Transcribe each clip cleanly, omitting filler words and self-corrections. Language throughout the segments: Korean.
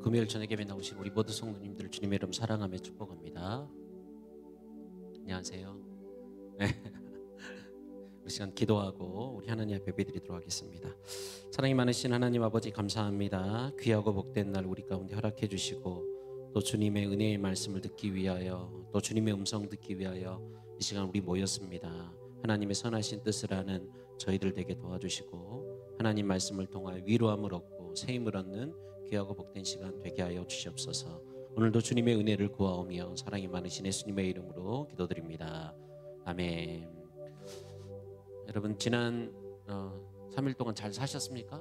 금요일 저녁 예배 나오신 우리 모든 성도님들 주님의 이름 사랑하며 축복합니다. 안녕하세요. 네. 우리 시간 기도하고 우리 하나님 앞에 예배드리도록 하겠습니다. 사랑이 많으신 하나님 아버지 감사합니다. 귀하고 복된 날 우리 가운데 허락해 주시고 또 주님의 은혜의 말씀을 듣기 위하여 또 주님의 음성 듣기 위하여 이 시간 우리 모였습니다. 하나님의 선하신 뜻을 아는 저희들 되게 도와주시고 하나님 말씀을 통하여 위로함을 얻고 새 힘을 얻는 귀하고 복된 시간 되게 하여 주시옵소서. 오늘도 주님의 은혜를 구하오며 사랑이 많으신 예수님의 이름으로 기도드립니다. 아멘. 여러분 지난 3일 동안 잘 사셨습니까?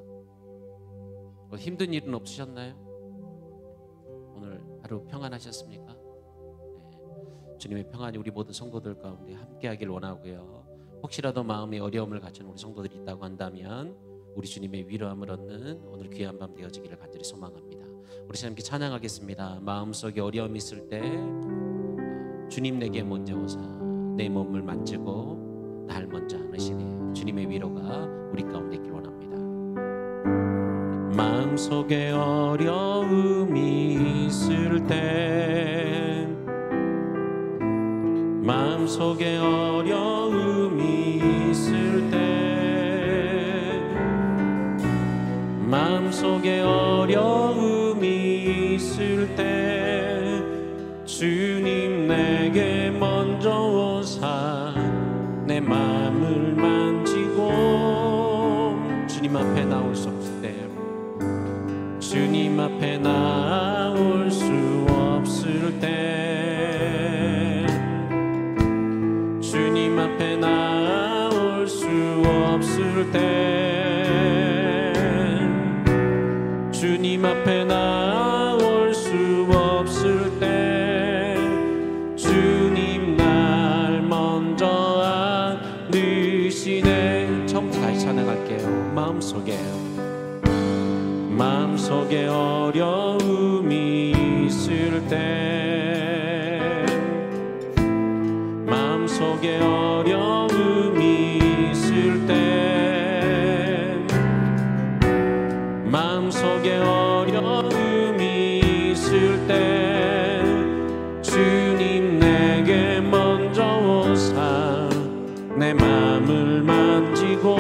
힘든 일은 없으셨나요? 오늘 하루 평안하셨습니까? 네. 주님의 평안이 우리 모든 성도들 가운데 함께하길 원하고요. 혹시라도 마음에 어려움을 갖춘 우리 성도들이 있다고 한다면 우리 주님의 위로함을 얻는 오늘 귀한 밤 되어지기를 간절히 소망합니다. 우리 하나님께 찬양하겠습니다. 마음속에 어려움이 있을 때 주님 내게 먼저 오사 내 몸을 만지고 날 먼저 안으시네. 주님의 위로가 우리 가운데 있길 원합니다. 마음속에 어려움이 있을 때 마음속에 어려움이 있을 때 마음속에 어려움이 있을 때 주님 내게 먼저 오사 내 마음을 만지고 주님 앞에 나올 수 없을 때 주님 앞에 나올 수 없을 때 주님 앞에 나올 수 없을 때 주님 앞에 나올 수 없을 때 주님 날 먼저 안으시네. 처음부터 다시 찬양할게요. 마음속에 어려움이 있을 때 마음속에 어려움이 있을 때 마음속에 어려움이 있을 때 주님 내게 먼저 오사 내 마음을 만지고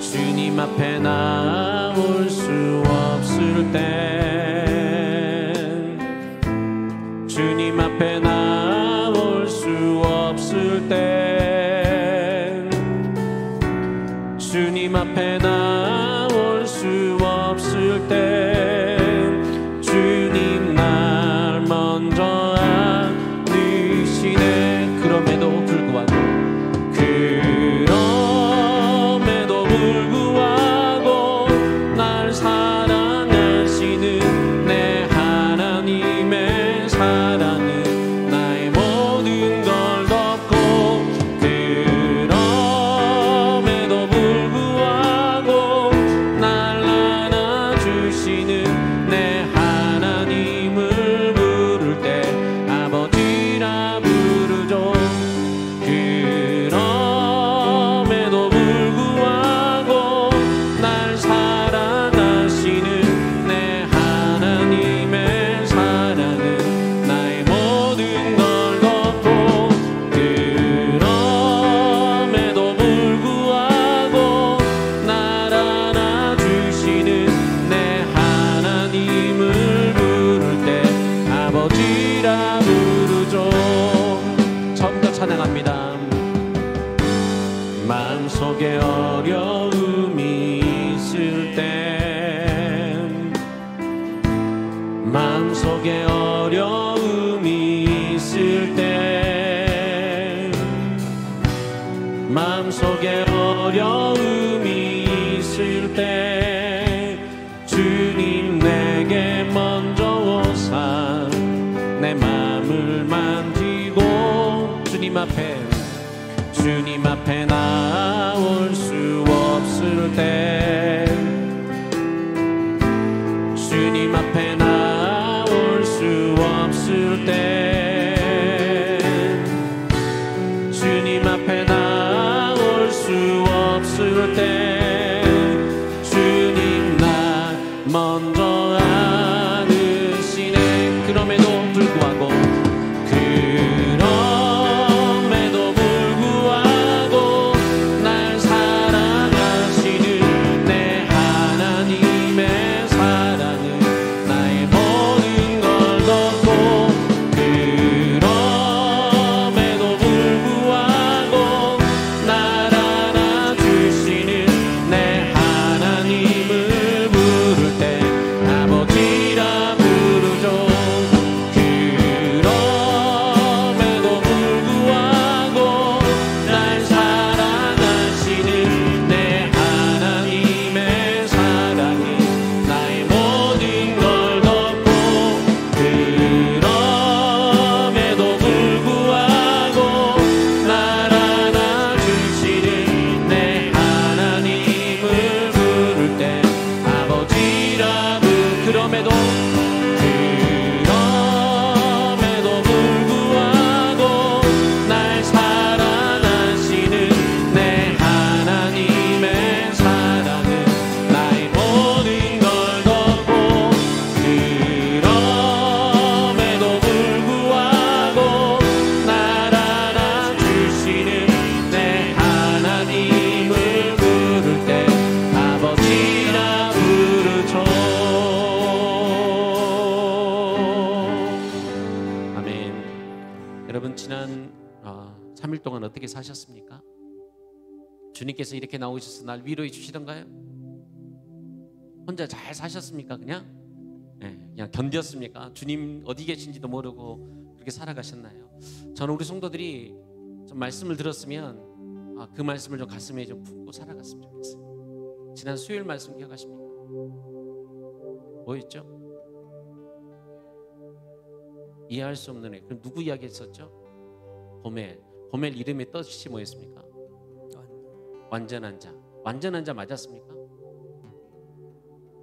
주님 앞에 나올 수 없을 때 주님 앞에 나올 수 없을 때 주님 앞에 나올 수 없을 때 주님 날 먼저 안으시네. 그럼에도 불구하고 날 사랑하시는 내 하나님의 사랑은 나의 모든 걸 덮고 그럼에도 불구하고 날 안아주시는 내 하나님을 부를 때 아버지라 부르죠. 그럼에도 불구하고 날 사랑하시는 내 하나님의 사랑은 나의 모든 걸 덮고 그럼에도 불구하고 날 안아주시는 내 하나님을 부를 때 아버지라 부르죠. 처음부터 찬양합니다. 마음속에 어려움이 있을 때 마음속에 어려움이 있을 때 마음속에 어려움이 있을 때 주님 내게 먼저 오사 내 마음을 만지고 주님 앞에 나올 수 없을 때 주님 앞에 나올 수 없을 때 주님 앞에 나올 수 없을 때 먼저 아느시네. 그럼에도 불구하고 날 사랑하시는 내 하나님의 사랑은 나의 모든 걸 덮고, 그럼에도 불구하고 날 안아주시는 내 하나님을 부를 때 아버지라 부르죠. 그럼에도 불구하고 날 사랑하시는 내 하나님의 사랑이 나의 모든 걸 덮고, 그럼에도 불구하고 날 안아주시는 내 하나님을 부를 때 아버지라 그럼에도 불구하고 날 사랑하시는 내 하나님의 사랑은 나의 모든 걸 덮고, 그럼에도 불구하고 날 안아주시는 내 하나님을 부를 때 아버지라 부르죠. 아멘. 여러분, 지난 3일 동안 어떻게 사셨습니까? 주님께서 이렇게 나오셔서 날 위로해 주시던가요? 혼자 잘 사셨습니까? 그냥 견뎠습니까? 주님 어디 계신지도 모르고 그렇게 살아가셨나요? 저는 우리 성도들이 좀 말씀을 들었으면 그 말씀을 좀 가슴에 좀 품고 살아갔으면 좋겠어요. 지난 수요일 말씀 기억하십니까? 뭐였죠? 이해할 수 없는 애. 그럼 누구 이야기 했었죠? 고멜. 고멜 이름의 뜻이 뭐였습니까? 완전한 자. 완전한 자 맞았습니까?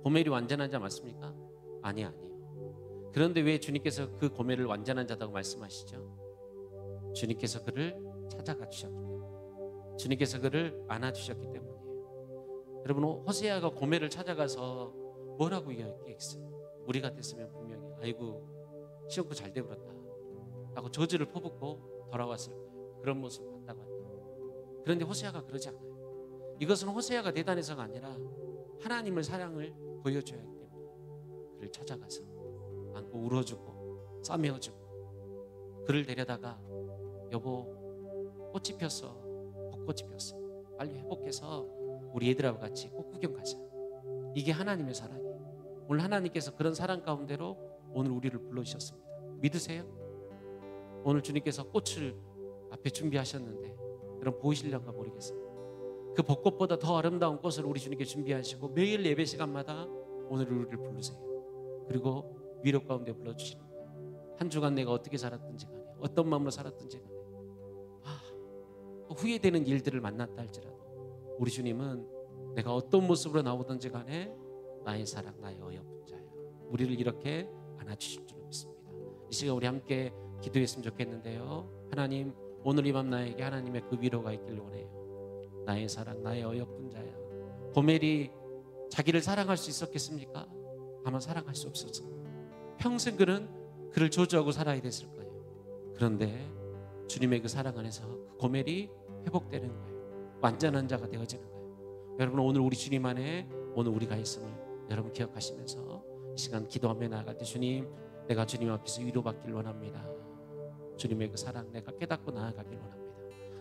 고멜이 완전한 자 맞습니까? 아니에요. 그런데 왜 주님께서 그 고멜을 완전한 자라고 말씀하시죠? 주님께서 그를 찾아가 주셨기 때문에, 주님께서 그를 안아주셨기 때문이에요. 여러분, 호세아가 고멜을 찾아가서 뭐라고 이야기했어요? 우리 같았으면 분명히 아이고 시험코 잘 되버렸다 하고 저주를 퍼붓고 돌아왔을 거예요. 그런 모습을 봤다고 합니다. 그런데 호세아가 그러지 않아요. 이것은 호세아가 대단해서가 아니라 하나님의 사랑을 보여줘야 하기 때문에 그를 찾아가서 안고 울어주고 싸매어주고 그를 데려다가 여보 꽃이 폈어, 벚꽃이 폈어, 빨리 회복해서 우리 애들하고 같이 꽃 구경 가자. 이게 하나님의 사랑이에요. 오늘 하나님께서 그런 사랑 가운데로 오늘 우리를 불러주셨습니다. 믿으세요? 오늘 주님께서 꽃을 앞에 준비하셨는데 여러분 보이실런가 모르겠어요. 그 벚꽃보다 더 아름다운 꽃을 우리 주님께 준비하시고 매일 예배 시간마다 오늘 우리를 부르세요. 그리고 위로 가운데 불러주시는 거예요. 한 주간 내가 어떻게 살았든지 간에 어떤 마음으로 살았든지 간에 후회되는 일들을 만났다 할지라도 우리 주님은 내가 어떤 모습으로 나오든지 간에 나의 사랑, 나의 어여쁜 자예요. 우리를 이렇게 안아주실 줄 믿습니다. 이 시간 우리 함께 기도했으면 좋겠는데요. 하나님, 오늘 이 밤 나에게 하나님의 그 위로가 있길 원해요. 나의 사랑, 나의 어여쁜 자야. 고멜이 자기를 사랑할 수 있었겠습니까? 아마 사랑할 수 없었어. 평생 그를 저주하고 살아야 됐을 거예요. 그런데 주님의 그 사랑 안에서 그 고멜이 회복되는 거예요. 완전한 자가 되어지는 거예요. 여러분, 오늘 우리 주님 안에 오늘 우리가 있음을 여러분 기억하시면서 이 시간 기도하며 나아갈 때 주님, 내가 주님 앞에서 위로받길 원합니다. 주님의 그 사랑 내가 깨닫고 나아가길 원합니다.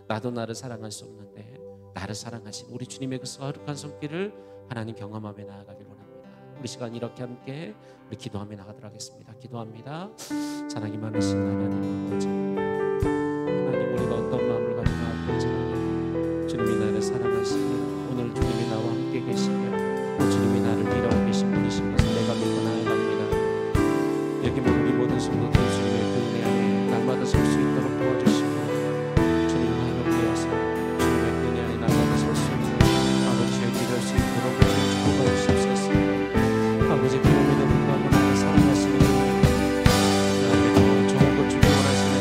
나도 나를 사랑할 수 없는데 나를 사랑하신 우리 주님의 그 거룩한 손길을 하나님 경험하며 나아가길 원합니다. 우리 시간 이렇게 함께 우리 기도하며 나가도록 하겠습니다. 기도합니다. 사랑이 많으신 하나님 아버지, 하나님 우리가 어떤 마음을 가지고 나아갈지 주님이 나를 사랑하시며 오늘 주님이 나와 함께 계시며 주님이 나를 위로하고 계신 분이신 것을 내가 믿고 나아갑니다. 여기 모든 우리 모든 성도들 주님의 그 은혜 안에 날마다 설 수 있도록 도와주시고 주님과 함께하서 주님의 그 은혜 안에 날마다 설 수 있는 아버지의 기도할 수 있도록 축복하여 주시옵소서. 아버지, 그럼에도 불구하고 나를 사랑하시는 하나님의 더 좋은 것 주기 원하시는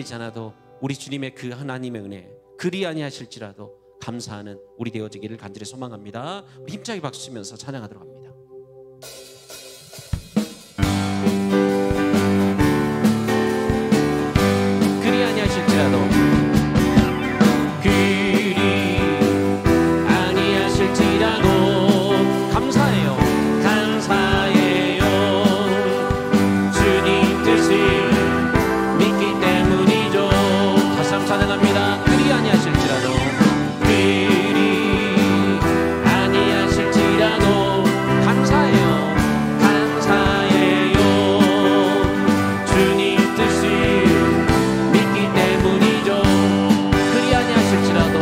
되지 않아도 우리 주님의 그 하나님의 은혜 그리 아니하실지라도 감사하는 우리 되어지기를 간절히 소망합니다. 우리 힘차게 박수 치면서 찬양하도록 합니다. 그리 아니하실지라도 감사해요. 감사해요. 주님 뜻을 믿기 때문이죠. 다시 한번 찬양합니다. 그리 아니하실지라도 그리 아니하실지라도 감사해요. 감사해요. 주님 뜻을 믿기 때문이죠. 그리 아니하실지라도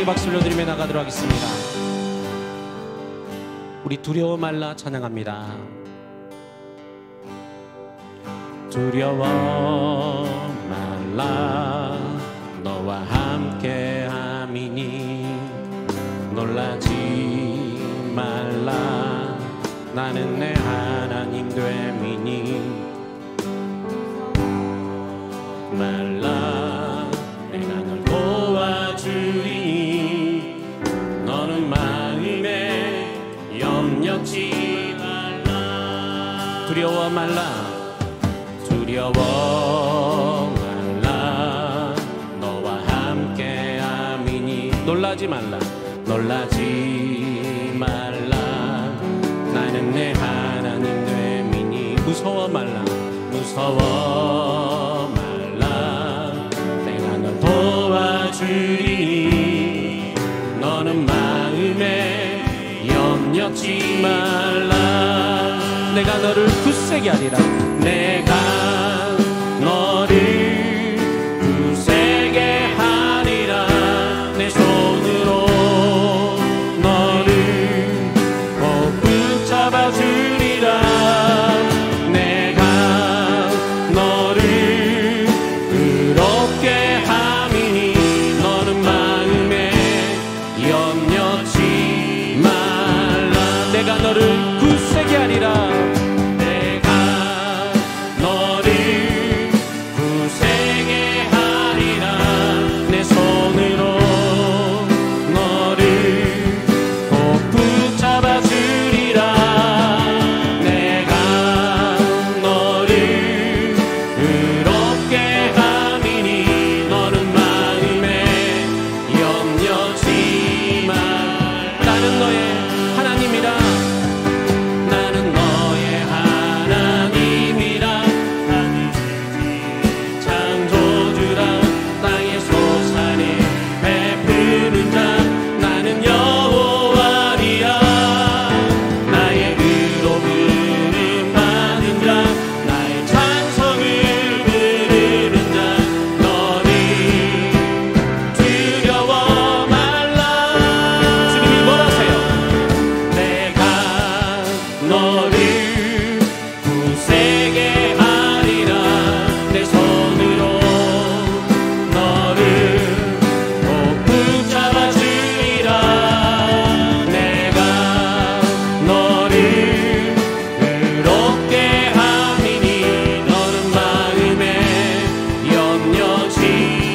감사하게 박수를 드리며 나가도록 하겠습니다. 우리 두려워 말라 찬양합니다. 두려워 말라 너와 함께함이니 놀라지 말라 나는 내 하나님 됨이니 말라 내가 널 도와주리니 너는 마음에 염려치 말라 두려워 말라 두려워 말라 너와 함께함이니 놀라지 말라 놀라지 말라 나는 내 하나님 됨이니 무서워 말라 무서워 말라 내가 널 도와주리니 너는 마음에 염려치 말라 내가 너를 굳세게 하리라 내가 너를 굳세게 하리라 내 손으로 너를 꼭 붙잡아 주리라 내가 너를 의롭게 함이니 너는 마음에 염려치 말라 내가 너를 굳세게 하리라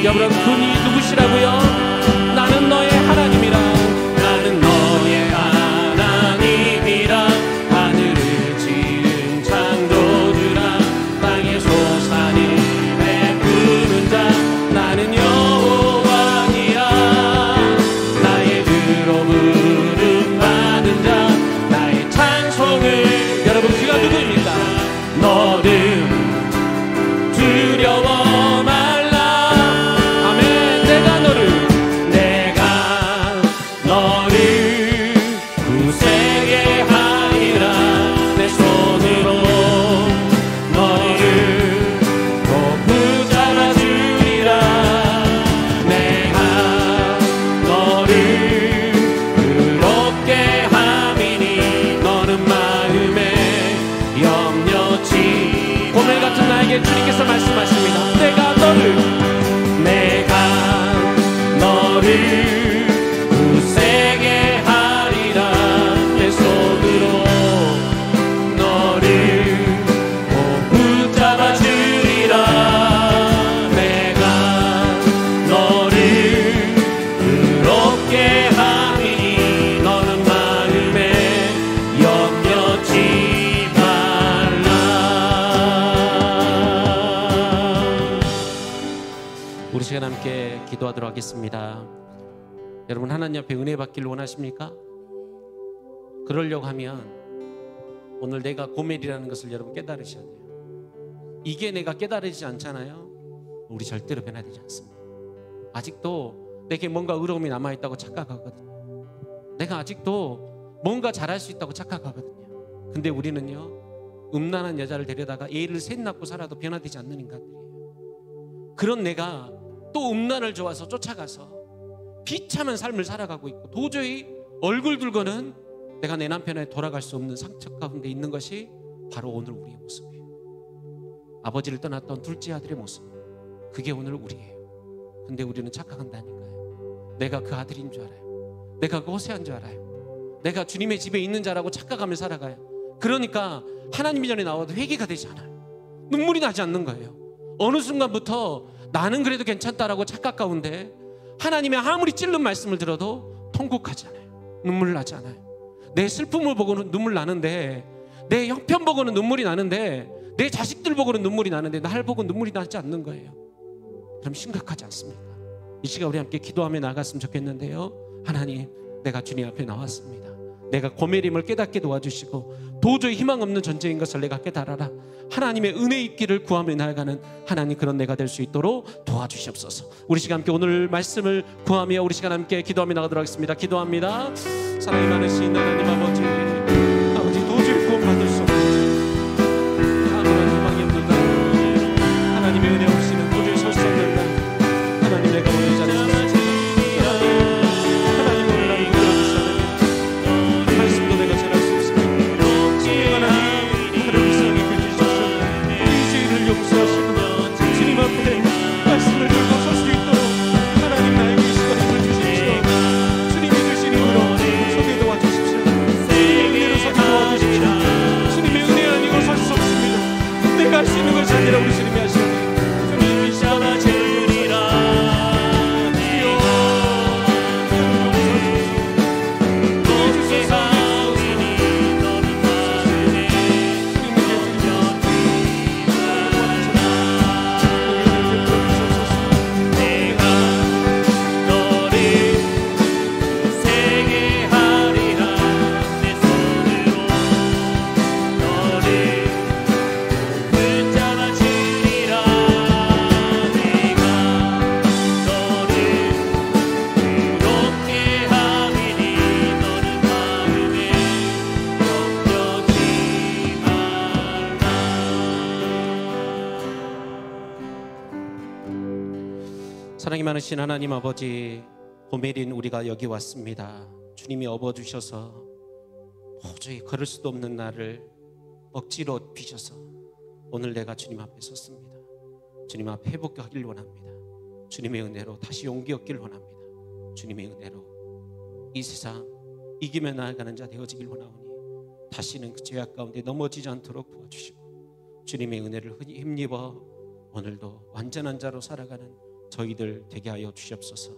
여러분 그분이 누구시라고요? 나는 너의 하나님이라 나는 너의 하나님이라 하늘을 지은 창조주라 땅의 소산을 베푸는 자 나는 여호와니라 나의 의로 부름 받은 자 나의 찬송을 여러분 그가 누구입니까? 너는 두려워 주님께서 말씀하십니다. 내가 너를 굳세게 하리라 내 손으로 너를 꼭 붙잡아 주리라 내가 너를 의롭게 함이니 너는 마음에 염려치 우리 시간 함께 기도하도록 하겠습니다. 여러분 하나님 앞에 은혜 받기를 원하십니까? 그러려고 하면 오늘 내가 고멜이라는 것을 여러분 깨달으셔야 돼요. 이게 내가 깨달으지 않잖아요. 우리 절대로 변화되지 않습니다. 아직도 내게 뭔가 의로움이 남아있다고 착각하거든요. 내가 아직도 뭔가 잘할 수 있다고 착각하거든요. 근데 우리는요 음란한 여자를 데려다가 애를 셋 낳고 살아도 변화되지 않는 인간들이에요. 그런 내가 또 음란을 좋아서 쫓아가서 비참한 삶을 살아가고 있고 도저히 얼굴 들고는 내가 내 남편에 돌아갈 수 없는 상처 가운데 있는 것이 바로 오늘 우리의 모습이에요. 아버지를 떠났던 둘째 아들의 모습, 그게 오늘 우리예요. 근데 우리는 착각한다니까요. 내가 그 아들인 줄 알아요. 내가 그 호세한 줄 알아요. 내가 주님의 집에 있는 자라고 착각하며 살아가요. 그러니까 하나님 전에 나와도 회개가 되지 않아요. 눈물이 나지 않는 거예요. 어느 순간부터 나는 그래도 괜찮다라고 착각 가운데 하나님의 아무리 찔른 말씀을 들어도 통곡하지 않아요. 눈물 나지 않아요. 내 슬픔을 보고는 눈물 나는데, 내 형편 보고는 눈물이 나는데, 내 자식들 보고는 눈물이 나는데 날 보고 눈물이 나지 않는 거예요. 그럼 심각하지 않습니까? 이 시간 우리 함께 기도하며 나갔으면 좋겠는데요. 하나님, 내가 주님 앞에 나왔습니다. 내가 고매림을 깨닫게 도와주시고 도저히 희망 없는 존재인 것을 내가 깨달아라. 하나님의 은혜 있기를 구하며 나아가는 하나님, 그런 내가 될 수 있도록 도와주시옵소서. 우리 시간 함께 오늘 말씀을 구하며 우리 시간 함께 기도하며 나가도록 하겠습니다. 기도합니다. 사랑이 많으신 하나님 아버지, 도저히 구원받을 수 없는 아무런 희망이 없는 날, 하나님의 은혜 없이는 도저히 설 수 없는 날, 하나님, 내가 오늘 자리에 섰습니다. 하나님, 오늘 나를 구원하시는 말씀도 내가 전할 수 없습니다. 하나님, 하늘 불쌍히 펴주시옵소서. 이 죄를 용서하시고 주님 앞에 말씀을 들고 설 수 있도록 하나님, 나에게 이 시간을 주십시오. 주님이 주신 힘으로 서게 도와주십시오. 주님의 은혜로 서게 도와주십시오. 주님의 은혜 아니고 설 수 없습니다. 내가 할 수 있는 것이 아니라 우리 주님이 하시는 주님, 이 시간에 죄를 사랑이 많으신 하나님 아버지, 고멜인 우리가 여기 왔습니다. 주님이 업어주셔서 도저히 걸을 수도 없는 나를 억지로 업히셔서 오늘 내가 주님 앞에 섰습니다. 주님 앞에 회복하길 원합니다. 주님의 은혜로 다시 용기 얻길 원합니다. 주님의 은혜로 이 세상 이기며 나아가는 자 되어지길 원하오니 다시는 그 죄악 가운데 넘어지지 않도록 도와주시고 주님의 은혜를 힘입어 오늘도 완전한 자로 살아가는 저희들 되게 하여 주시옵소서.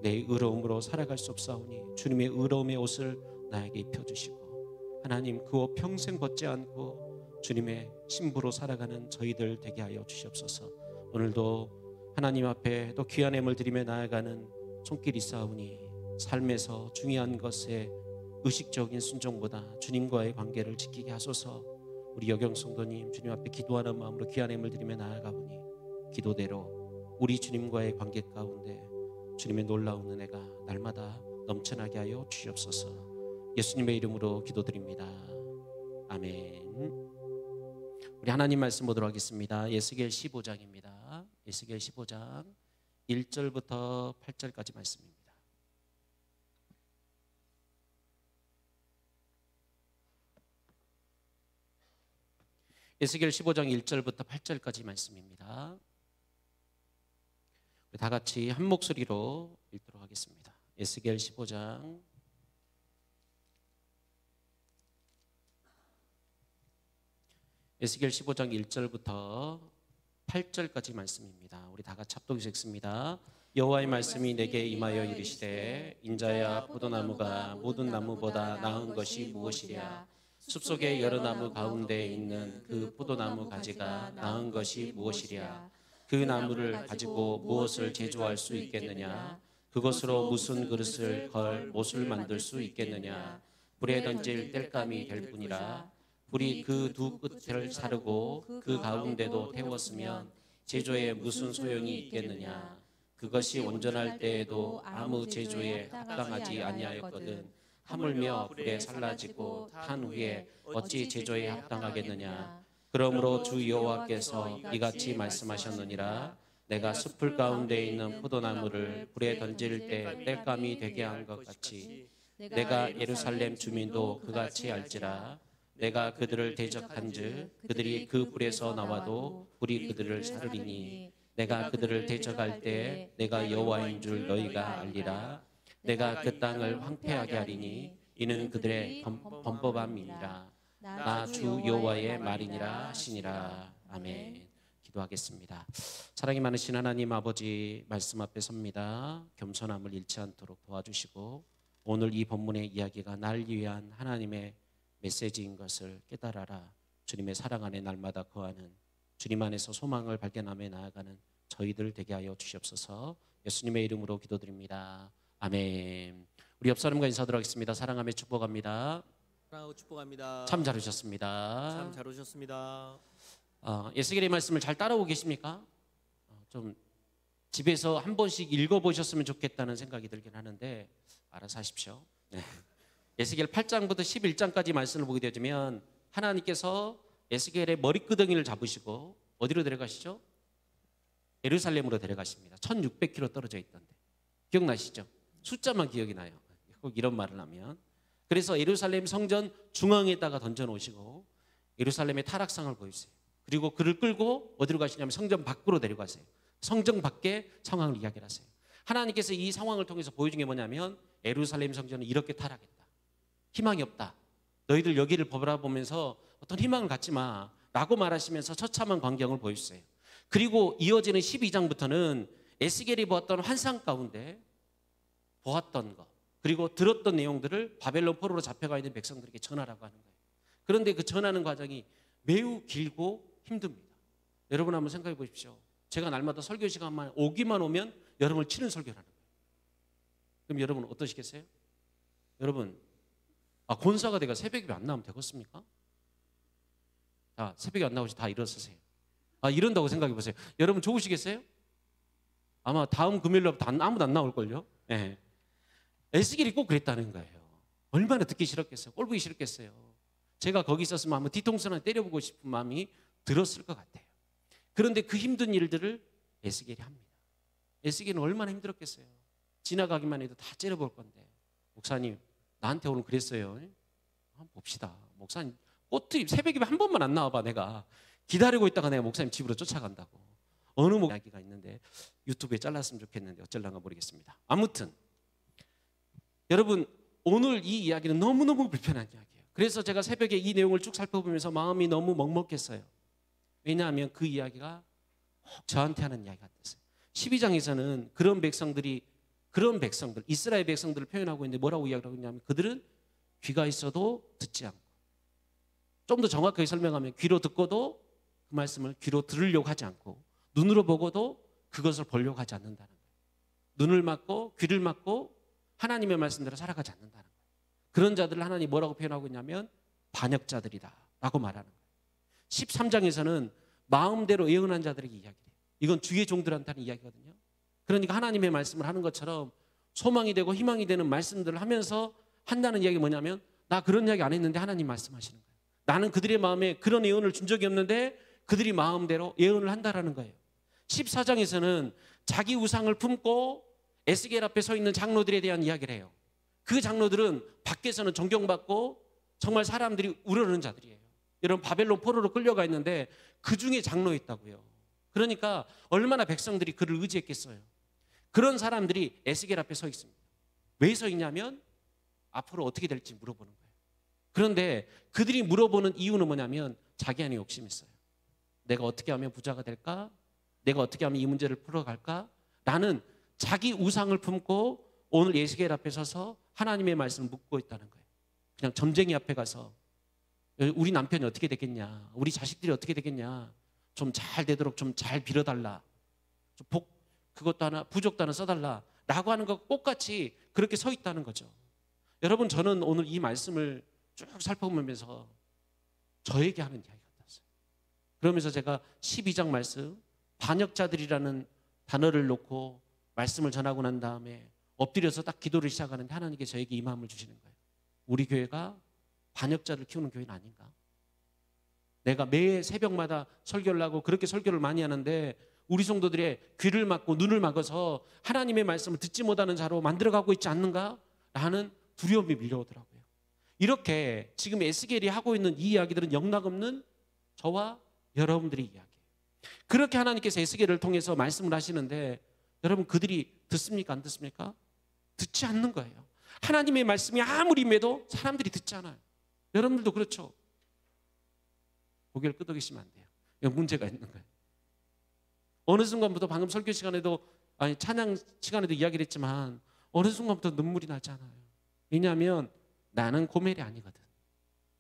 내 의로움으로 살아갈 수 없사오니 주님의 의로움의 옷을 나에게 입혀주시고 하나님, 그 옷 평생 벗지 않고 주님의 신부로 살아가는 저희들 되게 하여 주시옵소서. 오늘도 하나님 앞에 또 귀한 예물 드리며 나아가는 손길이 있사오니 삶에서 중요한 것에 의식적인 순종보다 주님과의 관계를 지키게 하소서. 우리 여경성도님 주님 앞에 기도하는 마음으로 귀한 예물 드리며 나아가오니 기도대로 우리 주님과의 관계 가운데 주님의 놀라운 은혜가 날마다 넘쳐나게 하여 주시옵소서. 예수님의 이름으로 기도드립니다. 아멘. 우리 하나님 말씀 보도록 하겠습니다. 에스겔 15장입니다. 에스겔 15장 1절부터 8절까지 말씀입니다. 에스겔 15장 1절부터 8절까지 말씀입니다. 다 같이 한 목소리로 읽도록 하겠습니다. 에스겔 15장 에스겔 15장 1절부터 8절까지 말씀입니다. 우리 다 같이 합독해서 읽습니다. 여호와의 말씀이 내게 임하여 이르시되 인자야, 포도나무가 모든 나무보다 나은 것이 무엇이랴? 숲속의 여러 나무 가운데 있는 그 포도나무 가지가 나은 것이 무엇이랴? 그 나무를 가지고 무엇을 제조할 수 있겠느냐? 그것으로 무슨 그릇을 걸 못을 만들 수 있겠느냐? 불에 던질 땔감이 될 뿐이라. 불이 그 두 끝을 사르고 그 가운데도 태웠으면 제조에 무슨 소용이 있겠느냐? 그것이 온전할 때에도 아무 제조에 합당하지 아니하였거든. 하물며 불에 살라지고 탄 후에 어찌 제조에 합당하겠느냐? 그러므로 주 여호와께서 이같이 말씀하셨느니라. 내가 숲풀 가운데 있는 포도나무를 불에 던질 때 땔감이 되게 한 것 같이 내가 예루살렘 주민도 그같이 알지라. 내가 그들을 대적한즉 그들이 그 불에서 나와도 불이 그들을 사르리니 내가 그들을 대적할 때 내가 여호와인 줄 너희가 알리라. 내가 그 땅을 황폐하게 하리니 이는 그들의 범법함이니라. 나 주 여호와의 말이니라 하시니라. 아멘. 기도하겠습니다. 사랑이 많으신 하나님 아버지, 말씀 앞에 섭니다. 겸손함을 잃지 않도록 도와주시고 오늘 이 본문의 이야기가 날 위한 하나님의 메시지인 것을 깨달아라. 주님의 사랑 안에 날마다 거하는, 주님 안에서 소망을 발견하며 나아가는 저희들 되게 하여 주시옵소서. 예수님의 이름으로 기도드립니다. 아멘. 우리 옆 사람과 인사드리도록 하겠습니다. 사랑하며 축복합니다. 사랑하고 축복합니다. 참 잘 오셨습니다. 참 잘 오셨습니다. 예수님의 말씀을 잘 따라오고 계십니까? 좀 집에서 한 번씩 읽어보셨으면 좋겠다는 생각이 들긴 하는데 알아서 하십시오. 네. 에스겔 8장부터 11장까지 말씀을 보게 되면 하나님께서 에스겔의 머리끄덩이를 잡으시고 어디로 데려가시죠? 예루살렘으로 데려가십니다. 1600km 떨어져 있던데 기억나시죠? 숫자만 기억이 나요. 꼭 이런 말을 하면. 그래서 예루살렘 성전 중앙에다가 던져놓으시고 예루살렘의 타락상을 보이세요. 그리고 그를 끌고 어디로 가시냐면 성전 밖으로 데려가세요. 성전 밖의 상황을 이야기를 하세요. 하나님께서 이 상황을 통해서 보여준 게 뭐냐면 예루살렘 성전은 이렇게 타락했다. 희망이 없다. 너희들 여기를 바라보면서 어떤 희망을 갖지 마 라고 말하시면서 처참한 광경을 보여주세요. 그리고 이어지는 12장부터는 에스겔이 보았던 환상 가운데 보았던 것 그리고 들었던 내용들을 바벨론 포로로 잡혀가 있는 백성들에게 전하라고 하는 거예요. 그런데 그 전하는 과정이 매우 길고 힘듭니다. 여러분 한번 생각해 보십시오. 제가 날마다 설교 시간만 오기만 오면 여러분을 치는 설교를 하는 거예요. 그럼 여러분 어떠시겠어요? 여러분 권사가 내가 새벽에 안 나오면 되겠습니까? 자, 새벽에 안 나오시 다 일어서세요. 이런다고 생각해 보세요. 여러분 좋으시겠어요? 아마 다음 금요일부터 아무도 안 나올걸요? 네. 에스겔이 꼭 그랬다는 거예요. 얼마나 듣기 싫었겠어요? 꼴보기 싫었겠어요? 제가 거기 있었으면 한번 뒤통수 하나 때려보고 싶은 마음이 들었을 것 같아요. 그런데 그 힘든 일들을 에스겔이 합니다. 에스겔은 얼마나 힘들었겠어요? 지나가기만 해도 다 째려볼 건데 목사님 나한테 오늘 그랬어요. 한번 봅시다. 목사님 꽃들이 새벽에 한 번만 안 나와봐. 내가 기다리고 있다가 내가 목사님 집으로 쫓아간다고. 어느 이야기가 있는데 유튜브에 잘랐으면 좋겠는데 어쩔란가 모르겠습니다. 아무튼 여러분 오늘 이 이야기는 너무너무 불편한 이야기예요. 그래서 제가 새벽에 이 내용을 쭉 살펴보면서 마음이 너무 먹먹했어요. 왜냐하면 그 이야기가 꼭 저한테 하는 이야기 같았어요. 12장에서는 그런 백성들 이스라엘 백성들을 표현하고 있는데 뭐라고 이야기하고 있냐면 그들은 귀가 있어도 듣지 않고 좀 더 정확하게 설명하면 귀로 듣고도 그 말씀을 귀로 들으려고 하지 않고 눈으로 보고도 그것을 보려고 하지 않는다는 거예요. 눈을 막고 귀를 막고 하나님의 말씀대로 살아가지 않는다는 거예요. 그런 자들을 하나님이 뭐라고 표현하고 있냐면 반역자들이다 라고 말하는 거예요. 13장에서는 마음대로 예언한 자들에게 이야기해요. 이건 주의 종들한테 하는 이야기거든요. 그러니까 하나님의 말씀을 하는 것처럼 소망이 되고 희망이 되는 말씀들을 하면서 한다는 이야기가 뭐냐면 나 그런 이야기 안 했는데 하나님 말씀하시는 거예요. 나는 그들의 마음에 그런 예언을 준 적이 없는데 그들이 마음대로 예언을 한다라는 거예요. 14장에서는 자기 우상을 품고 에스겔 앞에 서 있는 장로들에 대한 이야기를 해요. 그 장로들은 밖에서는 존경받고 정말 사람들이 우러르는 자들이에요. 여러분 바벨론 포로로 끌려가 있는데 그 중에 장로에 있다고요. 그러니까 얼마나 백성들이 그를 의지했겠어요. 그런 사람들이 에스겔 앞에 서 있습니다. 왜 서 있냐면 앞으로 어떻게 될지 물어보는 거예요. 그런데 그들이 물어보는 이유는 뭐냐면 자기 안에 욕심이 있어요. 내가 어떻게 하면 부자가 될까? 내가 어떻게 하면 이 문제를 풀어갈까? 라는 자기 우상을 품고 오늘 에스겔 앞에 서서 하나님의 말씀을 묻고 있다는 거예요. 그냥 점쟁이 앞에 가서 우리 남편이 어떻게 되겠냐? 우리 자식들이 어떻게 되겠냐? 좀 잘 되도록 좀 잘 빌어달라. 좀 그것도 하나 부족도 하나 써달라. 라고 하는 것 똑같이 그렇게 서 있다는 거죠. 여러분 저는 오늘 이 말씀을 쭉 살펴보면서 저에게 하는 이야기 같았어요. 그러면서 제가 12장 말씀 반역자들이라는 단어를 놓고 말씀을 전하고 난 다음에 엎드려서 딱 기도를 시작하는데 하나님께 저에게 이 마음을 주시는 거예요. 우리 교회가 반역자를 키우는 교회는 아닌가? 내가 매 새벽마다 설교를 하고 그렇게 설교를 많이 하는데 우리 성도들의 귀를 막고 눈을 막아서 하나님의 말씀을 듣지 못하는 자로 만들어가고 있지 않는가? 라는 두려움이 밀려오더라고요. 이렇게 지금 에스겔이 하고 있는 이 이야기들은 영락없는 저와 여러분들의 이야기예요. 그렇게 하나님께서 에스겔을 통해서 말씀을 하시는데 여러분 그들이 듣습니까? 안 듣습니까? 듣지 않는 거예요. 하나님의 말씀이 아무리 임해도 사람들이 듣지 않아요. 여러분들도 그렇죠. 고개를 끄덕이시면 안 돼요. 이거 문제가 있는 거예요. 어느 순간부터 방금 설교 시간에도 찬양 시간에도 이야기를 했지만 어느 순간부터 눈물이 나지 않아요. 왜냐하면 나는 고멜이 아니거든.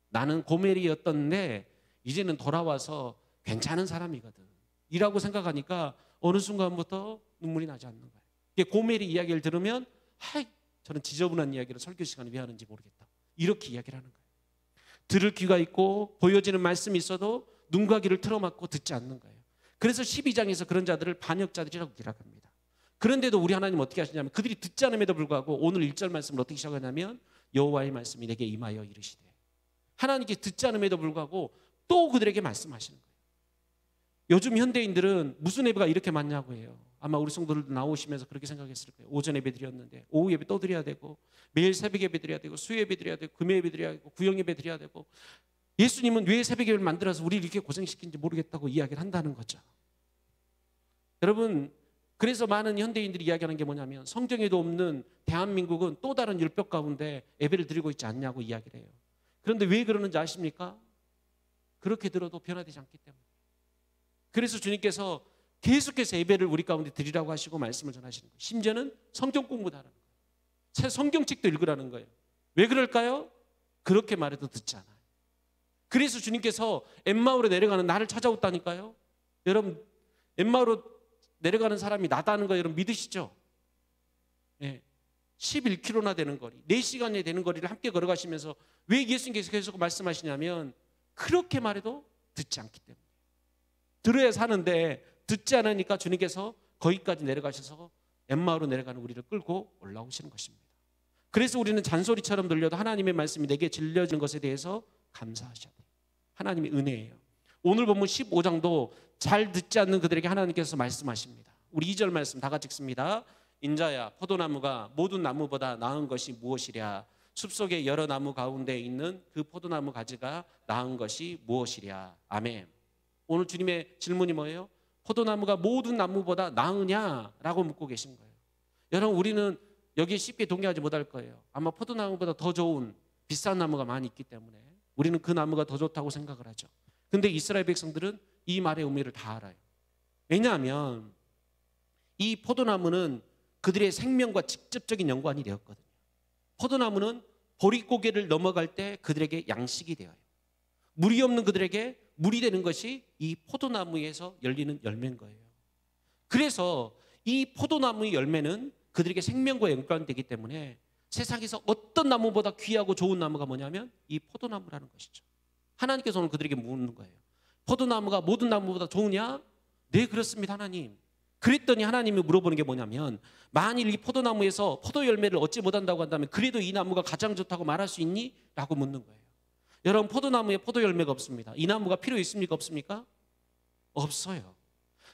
나는 고멜이었던데 이제는 돌아와서 괜찮은 사람이거든. 이라고 생각하니까 어느 순간부터 눈물이 나지 않는 거예요. 이게 고멜이 이야기를 들으면 저는 지저분한 이야기를 설교 시간에 왜 하는지 모르겠다. 이렇게 이야기를 하는 거예요. 들을 귀가 있고 보여지는 말씀이 있어도 눈과 귀를 틀어막고 듣지 않는 거예요. 그래서 12장에서 그런 자들을 반역자들이라고 기록합니다. 그런데도 우리 하나님 어떻게 하시냐면 그들이 듣지 않음에도 불구하고 오늘 1절 말씀을 어떻게 시작하냐면 여호와의 말씀이 내게 임하여 이르시되, 하나님께 듣지 않음에도 불구하고 또 그들에게 말씀하시는 거예요. 요즘 현대인들은 무슨 예배가 이렇게 많냐고 해요. 아마 우리 성도들도 나오시면서 그렇게 생각했을 거예요. 오전 예배 드렸는데 오후 예배 또 드려야 되고, 매일 새벽 예배 드려야 되고, 수요 예배 드려야 되고, 금요 예배 드려야 되고, 구역 예배 드려야 되고, 예수님은 왜 새벽 예배를 만들어서 우리를 이렇게 고생시킨지 모르겠다고 이야기를 한다는 거죠. 여러분, 그래서 많은 현대인들이 이야기하는 게 뭐냐면 성경에도 없는 대한민국은 또 다른 율법 가운데 예배를 드리고 있지 않냐고 이야기를 해요. 그런데 왜 그러는지 아십니까? 그렇게 들어도 변화되지 않기 때문에. 그래서 주님께서 계속해서 예배를 우리 가운데 드리라고 하시고 말씀을 전하시는 거예요. 심지어는 성경 공부도 하라는 거예요. 새 성경책도 읽으라는 거예요. 왜 그럴까요? 그렇게 말해도 듣지 않아요. 그래서 주님께서 엠마오로 내려가는 나를 찾아왔다니까요. 여러분, 엠마오로 내려가는 사람이 나다는 거 여러분 믿으시죠? 네. 11km나 되는 거리, 4시간이 되는 거리를 함께 걸어가시면서 왜 예수님께서 계속 말씀하시냐면 그렇게 말해도 듣지 않기 때문에. 들어야 사는데 듣지 않으니까 주님께서 거기까지 내려가셔서 엠마오로 내려가는 우리를 끌고 올라오시는 것입니다. 그래서 우리는 잔소리처럼 들려도 하나님의 말씀이 내게 들려진 것에 대해서 감사하셔야 돼요. 하나님의 은혜예요. 오늘 본문 15장도 잘 듣지 않는 그들에게 하나님께서 말씀하십니다. 우리 2절 말씀 다 같이 읽습니다. 인자야, 포도나무가 모든 나무보다 나은 것이 무엇이랴? 숲속의 여러 나무 가운데 있는 그 포도나무 가지가 나은 것이 무엇이랴? 아멘. 오늘 주님의 질문이 뭐예요? 포도나무가 모든 나무보다 나으냐라고 묻고 계신 거예요. 여러분, 우리는 여기에 쉽게 동의하지 못할 거예요. 아마 포도나무보다 더 좋은 비싼 나무가 많이 있기 때문에 우리는 그 나무가 더 좋다고 생각을 하죠. 근데 이스라엘 백성들은 이 말의 의미를 다 알아요. 왜냐하면 이 포도나무는 그들의 생명과 직접적인 연관이 되었거든요. 포도나무는 보릿고개를 넘어갈 때 그들에게 양식이 되어요. 물이 없는 그들에게 물이 되는 것이 이 포도나무에서 열리는 열매인 거예요. 그래서 이 포도나무의 열매는 그들에게 생명과 연관되기 때문에 세상에서 어떤 나무보다 귀하고 좋은 나무가 뭐냐면 이 포도나무라는 것이죠. 하나님께서 오늘 그들에게 묻는 거예요. 포도나무가 모든 나무보다 좋으냐? 네, 그렇습니다, 하나님. 그랬더니 하나님이 물어보는 게 뭐냐면 만일 이 포도나무에서 포도 열매를 얻지 못한다고 한다면 그래도 이 나무가 가장 좋다고 말할 수 있니? 라고 묻는 거예요. 여러분, 포도나무에 포도 열매가 없습니다. 이 나무가 필요 있습니까? 없습니까? 없어요.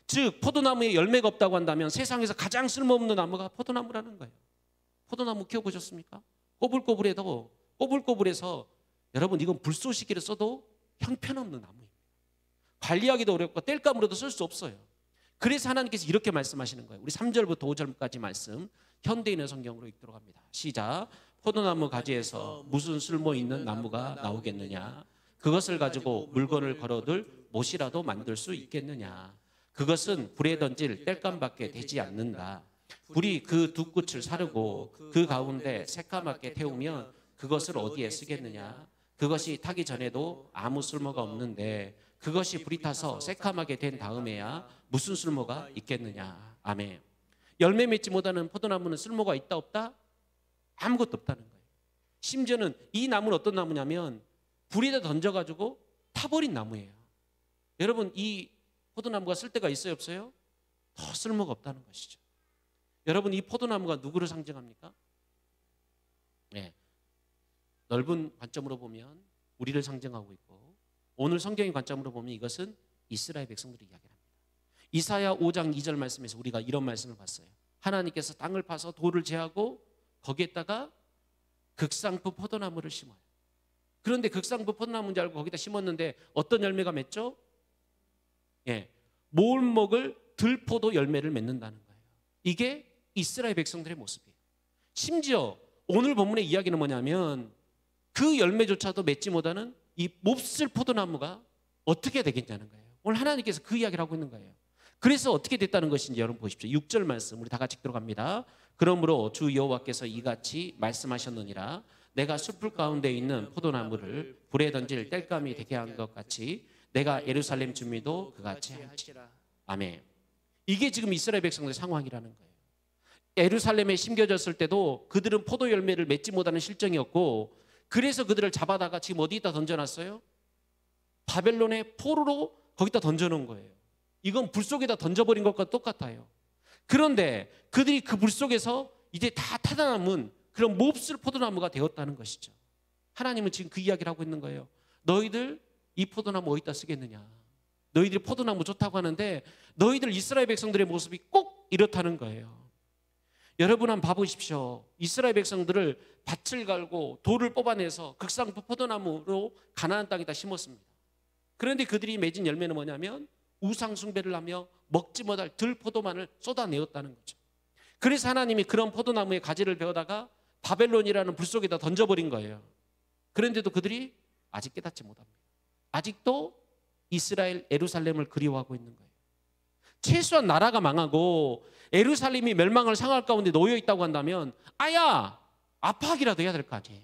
즉 포도나무에 열매가 없다고 한다면 세상에서 가장 쓸모없는 나무가 포도나무라는 거예요. 포도나무 키워보셨습니까? 꼬불꼬불해도 꼬불꼬불해서 여러분 이건 불쏘시개를 써도 형편없는 나무입니다. 관리하기도 어렵고 뗄감으로도 쓸 수 없어요. 그래서 하나님께서 이렇게 말씀하시는 거예요. 우리 3절부터 5절까지 말씀 현대인의 성경으로 읽도록 합니다. 시작. 포도나무 가지에서 무슨 쓸모 있는 나무가 나오겠느냐? 그것을 가지고 물건을 걸어둘 못이라도 만들 수 있겠느냐? 그것은 불에 던질 땔감밖에 되지 않는다. 불이 그 두 끝을 사르고 그 가운데 새까맣게 태우면 그것을 어디에 쓰겠느냐? 그것이 타기 전에도 아무 쓸모가 없는데 그것이 불이 타서 새까맣게 된 다음에야 무슨 쓸모가 있겠느냐? 아멘. 열매 맺지 못하는 포도나무는 쓸모가 있다 없다? 아무것도 없다는 거예요. 심지어는 이 나무는 어떤 나무냐면 불에다 던져가지고 타버린 나무예요. 여러분, 이 포도나무가 쓸데가 있어요 없어요? 더 쓸모가 없다는 것이죠. 여러분, 이 포도나무가 누구를 상징합니까? 네. 넓은 관점으로 보면 우리를 상징하고 있고 오늘 성경의 관점으로 보면 이것은 이스라엘 백성들을 이야기합니다. 이사야 5장 2절 말씀에서 우리가 이런 말씀을 봤어요. 하나님께서 땅을 파서 돌을 제하고 거기에다가 극상품 포도나무를 심어요. 그런데 극상품 포도나무인 줄 알고 거기다 심었는데 어떤 열매가 맺죠? 모을 먹을 들포도 열매를 맺는다는 거예요. 이게 이스라엘 백성들의 모습이에요. 심지어 오늘 본문의 이야기는 뭐냐면 그 열매조차도 맺지 못하는 이 몹쓸 포도나무가 어떻게 되겠냐는 거예요. 오늘 하나님께서 그 이야기를 하고 있는 거예요. 그래서 어떻게 됐다는 것인지 여러분 보십시오. 6절 말씀 우리 다 같이 들어갑니다. 그러므로 주 여호와께서 이같이 말씀하셨느니라. 내가 숲풀 가운데 있는 포도나무를 불에 던질 땔감이 되게 한 것 같이 내가 예루살렘 주민도 그같이 할지라. 아멘. 이게 지금 이스라엘 백성들의 상황이라는 거예요. 예루살렘에 심겨졌을 때도 그들은 포도 열매를 맺지 못하는 실정이었고, 그래서 그들을 잡아다가 지금 어디다 던져놨어요? 바벨론의 포로로 거기다 던져놓은 거예요. 이건 불 속에다 던져버린 것과 똑같아요. 그런데 그들이 그 불 속에서 이제 다 타다 남은 그런 몹쓸 포도나무가 되었다는 것이죠. 하나님은 지금 그 이야기를 하고 있는 거예요. 너희들 이 포도나무 어디다 쓰겠느냐? 너희들이 포도나무 좋다고 하는데 너희들 이스라엘 백성들의 모습이 꼭 이렇다는 거예요. 여러분 한번 봐보십시오. 이스라엘 백성들을 밭을 갈고 돌을 뽑아내서 극상품 포도나무로 가나안 땅에다 심었습니다. 그런데 그들이 맺은 열매는 뭐냐면 우상 숭배를 하며 먹지 못할 들포도만을 쏟아내었다는 거죠. 그래서 하나님이 그런 포도나무의 가지를 베어다가 바벨론이라는 불 속에다 던져버린 거예요. 그런데도 그들이 아직 깨닫지 못합니다. 아직도 이스라엘 예루살렘을 그리워하고 있는 거예요. 최소한 나라가 망하고 예루살렘이 멸망을 상할 가운데 놓여 있다고 한다면 아야 아파하기라도 해야 될 거 아니에요.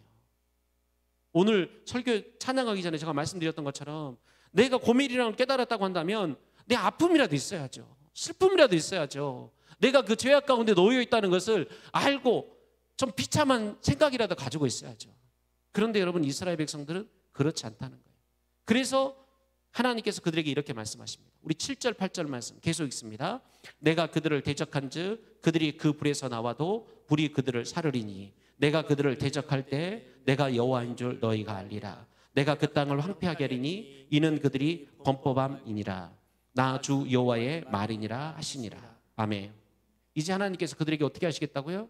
오늘 설교 찬양하기 전에 제가 말씀드렸던 것처럼 내가 고멜이라는 걸 깨달았다고 한다면 내 아픔이라도 있어야죠. 슬픔이라도 있어야죠. 내가 그 죄악 가운데 놓여 있다는 것을 알고 좀 비참한 생각이라도 가지고 있어야죠. 그런데 여러분 이스라엘 백성들은 그렇지 않다는 거예요. 그래서 하나님께서 그들에게 이렇게 말씀하십니다. 우리 7절 8절 말씀 계속 읽습니다. 내가 그들을 대적한즉 그들이 그 불에서 나와도 불이 그들을 사르리니 내가 그들을 대적할 때 내가 여호와인 줄 너희가 알리라. 내가 그 땅을 황폐하게 하리니 이는 그들이 범법함이니라. 나 주 여호와의 말이니라 하시니라. 아멘. 이제 하나님께서 그들에게 어떻게 하시겠다고요?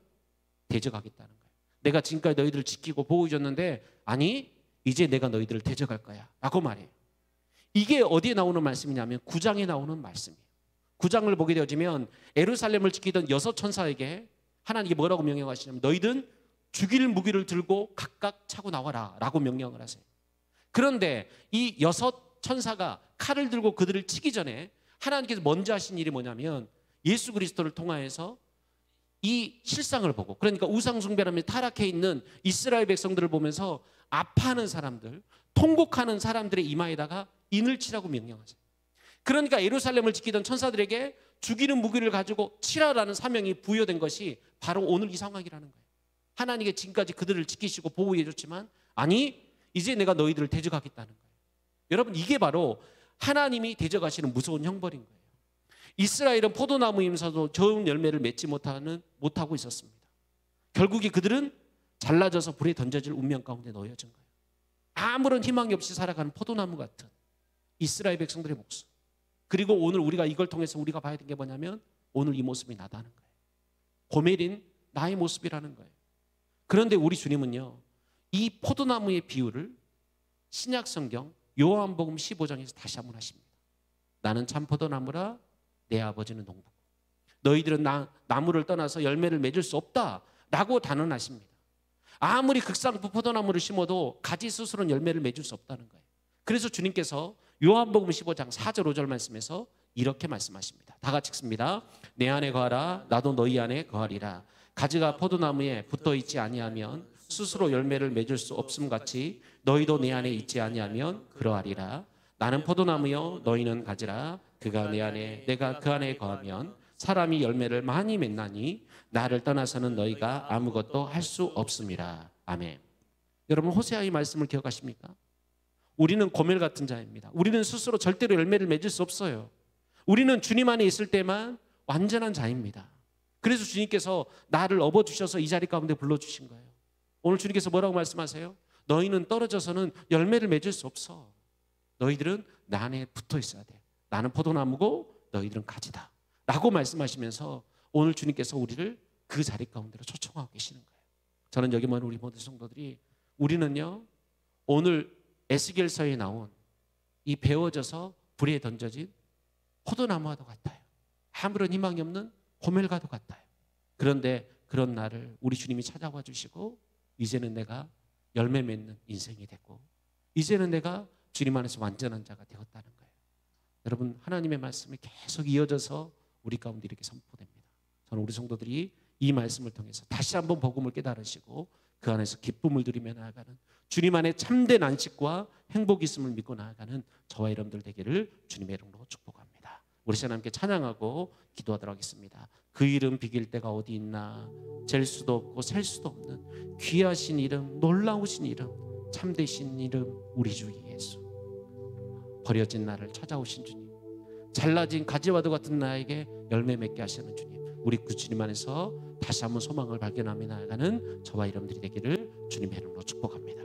대적하겠다는 거예요. 내가 지금까지 너희들을 지키고 보호해줬는데 아니 이제 내가 너희들을 대적할 거야 라고 말해요. 이게 어디에 나오는 말씀이냐면 9장에 나오는 말씀이에요. 9장을 보게 되어지면 예루살렘을 지키던 6 천사에게 하나님이 뭐라고 명령하시냐면 너희들은 죽일 무기를 들고 각각 차고 나와라 라고 명령을 하세요. 그런데 이 6 천사가 칼을 들고 그들을 치기 전에 하나님께서 먼저 하신 일이 뭐냐면 예수 그리스도를 통하여서 이 실상을 보고, 그러니까 우상 숭배라며 타락해 있는 이스라엘 백성들을 보면서 아파하는 사람들, 통곡하는 사람들의 이마에다가 인을 치라고 명령하세요. 그러니까 예루살렘을 지키던 천사들에게 죽이는 무기를 가지고 치라라는 사명이 부여된 것이 바로 오늘 이 상황이라는 거예요. 하나님께 지금까지 그들을 지키시고 보호해 줬지만 아니 이제 내가 너희들을 대적하겠다는 거예요. 여러분 이게 바로 하나님이 대적하시는 무서운 형벌인 거예요. 이스라엘은 포도나무이면서도 좋은 열매를 맺지 못하고 있었습니다. 결국에 그들은 잘라져서 불에 던져질 운명 가운데 놓여진 거예요. 아무런 희망이 없이 살아가는 포도나무 같은 이스라엘 백성들의 모습. 그리고 오늘 우리가 이걸 통해서 우리가 봐야 되는 게 뭐냐면 오늘 이 모습이 나다는 거예요. 고멜인 나의 모습이라는 거예요. 그런데 우리 주님은요 이 포도나무의 비유를 신약성경 요한복음 15장에서 다시 한번 하십니다. 나는 참 포도나무라 내 아버지는 농부고 너희들은 나무를 떠나서 열매를 맺을 수 없다라고 단언하십니다. 아무리 극상품 포도나무를 심어도 가지 스스로는 열매를 맺을 수 없다는 거예요. 그래서 주님께서 요한복음 15장 4절 5절 말씀에서 이렇게 말씀하십니다. 다 같이 읽습니다. 내 안에 거하라 나도 너희 안에 거하리라. 가지가 포도나무에 붙어있지 아니하면 스스로 열매를 맺을 수 없음 같이 너희도 내 안에 있지 아니하면 그러하리라. 나는 포도나무요 너희는 가지라. 그가 내 안에 내가 그 안에 거하면 사람이 열매를 많이 맺나니 나를 떠나서는 너희가 아무것도 할 수 없음이라. 아멘. 여러분 호세아의 말씀을 기억하십니까? 우리는 고멜 같은 자입니다. 우리는 스스로 절대로 열매를 맺을 수 없어요. 우리는 주님 안에 있을 때만 완전한 자입니다. 그래서 주님께서 나를 업어주셔서 이 자리 가운데 불러주신 거예요. 오늘 주님께서 뭐라고 말씀하세요? 너희는 떨어져서는 열매를 맺을 수 없어. 너희들은 나 안에 붙어 있어야 돼. 나는 포도나무고 너희들은 가지다 라고 말씀하시면서 오늘 주님께서 우리를 그 자리 가운데로 초청하고 계시는 거예요. 저는 여기 모인 우리 모든 성도들이 우리는요 오늘 에스겔서에 나온 이 베어져서 불에 던져진 포도나무와도 같아요. 아무런 희망이 없는 고멜과도 같아요. 그런데 그런 나를 우리 주님이 찾아와 주시고 이제는 내가 열매 맺는 인생이 되고 이제는 내가 주님 안에서 완전한 자가 되었다는 거예요. 여러분 하나님의 말씀이 계속 이어져서 우리 가운데 이렇게 선포됩니다. 저는 우리 성도들이 이 말씀을 통해서 다시 한번 복음을 깨달으시고 그 안에서 기쁨을 누리며 나아가는 주님 안에 참된 안식과 행복이 있음을 믿고 나아가는 저와 여러분들 되기를 주님의 이름으로 축복합니다. 우리 시간 함께 찬양하고 기도하도록 하겠습니다. 그 이름 비길 데가 어디 있나 잴 수도 없고 셀 수도 없는 귀하신 이름 놀라우신 이름 참되신 이름 우리 주 예수. 버려진 나를 찾아오신 주님 잘라진 가지와도 같은 나에게 열매 맺게 하시는 주님 우리 그 주님 안에서 다시 한번 소망을 발견하며 나아가는 저와 여러분들이 되기를 주님의 이름으로 축복합니다.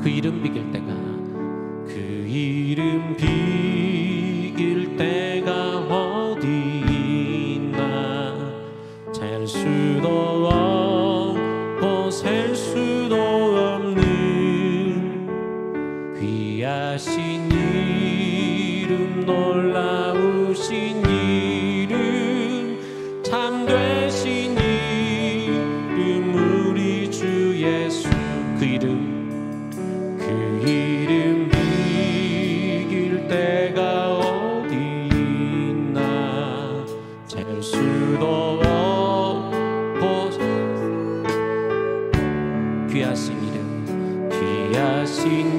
그 이름 비길 때가 그 이름 비길 때가 어디 있나 잴 수도 없고 셀 수도 없는 귀하신 이름 놀라우신 이름 참되신 이름 우리 주 예수 그 이름 비길 때가 어디 있나 잴 수도 없고 귀하신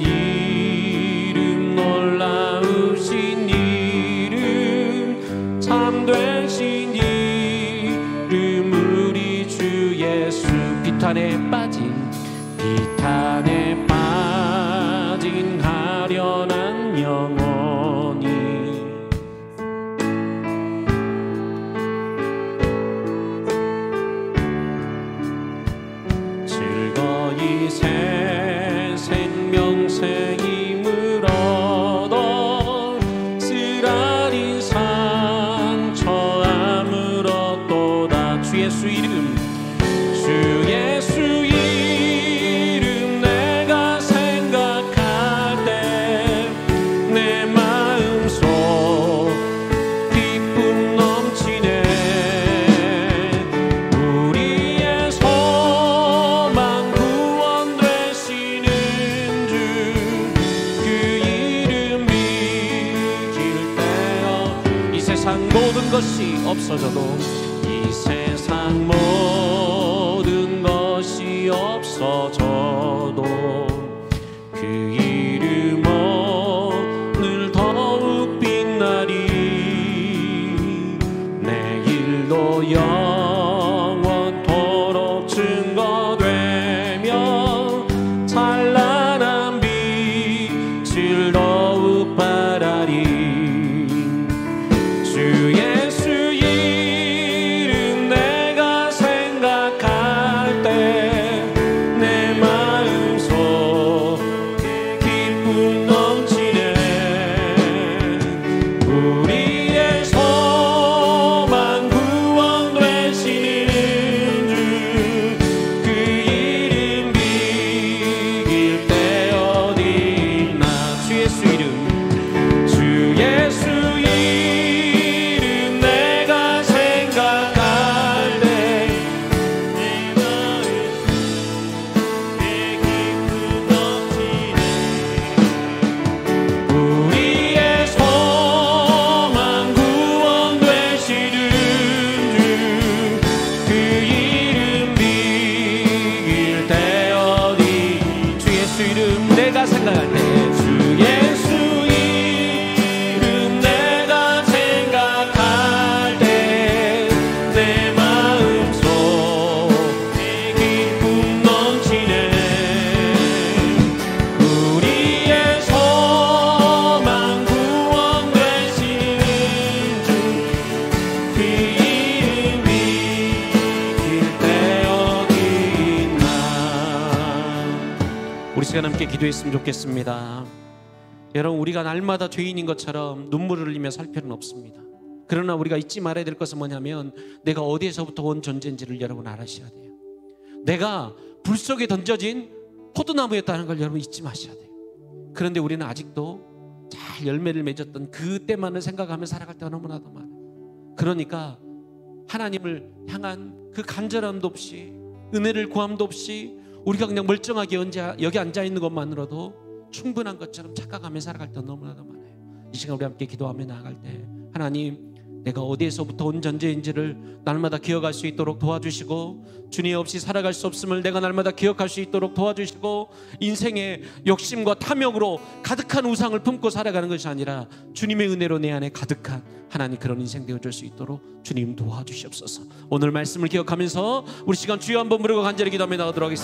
이름 놀라우신 이름 참되신 이름 우리 주 예수 비탄에 빠진 아련한 영혼이 즐거이 새 생명생임을 얻어 쓰라린 상처 아물었도다 주 예수 이름 주 예수 이름 내가 생각할 때 내 마음속 기쁨 넘치네 우리의 소망 구원 되시는 주 그 이름 비길 때여 이 세상 모든 것이 없어져도 이 세상 모든 것이 없어져도 그 이름 오늘 더욱 빛나리 내일도 영원토록 증거되며 찬란한 빛을 더욱 발하리 주 예수 이름 내가 생각할 때 내 마음속 기쁨 넘치네 우리의 소망 구원 되시는 주 그 이름 비길 때 어디 있나 주 예수 이름 주 예수 이름 내가 생각할 때 내 마음속 내 기쁨 넘치네 우리의 소망 구원 되시는 주 그 이름 비길 때 어디 주 예수 이름 내가 생각할 때 주 예수 기도했으면 좋겠습니다. 여러분, 우리가 날마다 죄인인 것처럼 눈물을 흘리며 살 필요는 없습니다. 그러나 우리가 잊지 말아야 될 것은 뭐냐면 내가 어디에서부터 온 존재인지를 여러분 알아셔야 돼요. 내가 불 속에 던져진 포도나무였다는 걸 여러분 잊지 마셔야 돼요. 그런데 우리는 아직도 잘 열매를 맺었던 그때만을 생각하며 살아갈 때가 너무나도 많아요. 그러니까 하나님을 향한 그 간절함도 없이, 은혜를 구함도 없이 우리가 그냥 멀쩡하게 여기 앉아있는 것만으로도 충분한 것처럼 착각하며 살아갈 때가 너무나도 많아요. 이 시간 우리 함께 기도하며 나아갈 때 하나님, 내가 어디에서부터 온 존재인지를 날마다 기억할 수 있도록 도와주시고, 주님 없이 살아갈 수 없음을 내가 날마다 기억할 수 있도록 도와주시고, 인생의 욕심과 탐욕으로 가득한 우상을 품고 살아가는 것이 아니라 주님의 은혜로 내 안에 가득한 하나님 그런 인생 되어줄 수 있도록 주님 도와주시옵소서. 오늘 말씀을 기억하면서 우리 시간 주여 한번 부르고 간절히 기도하며 나가도록 하겠습니다.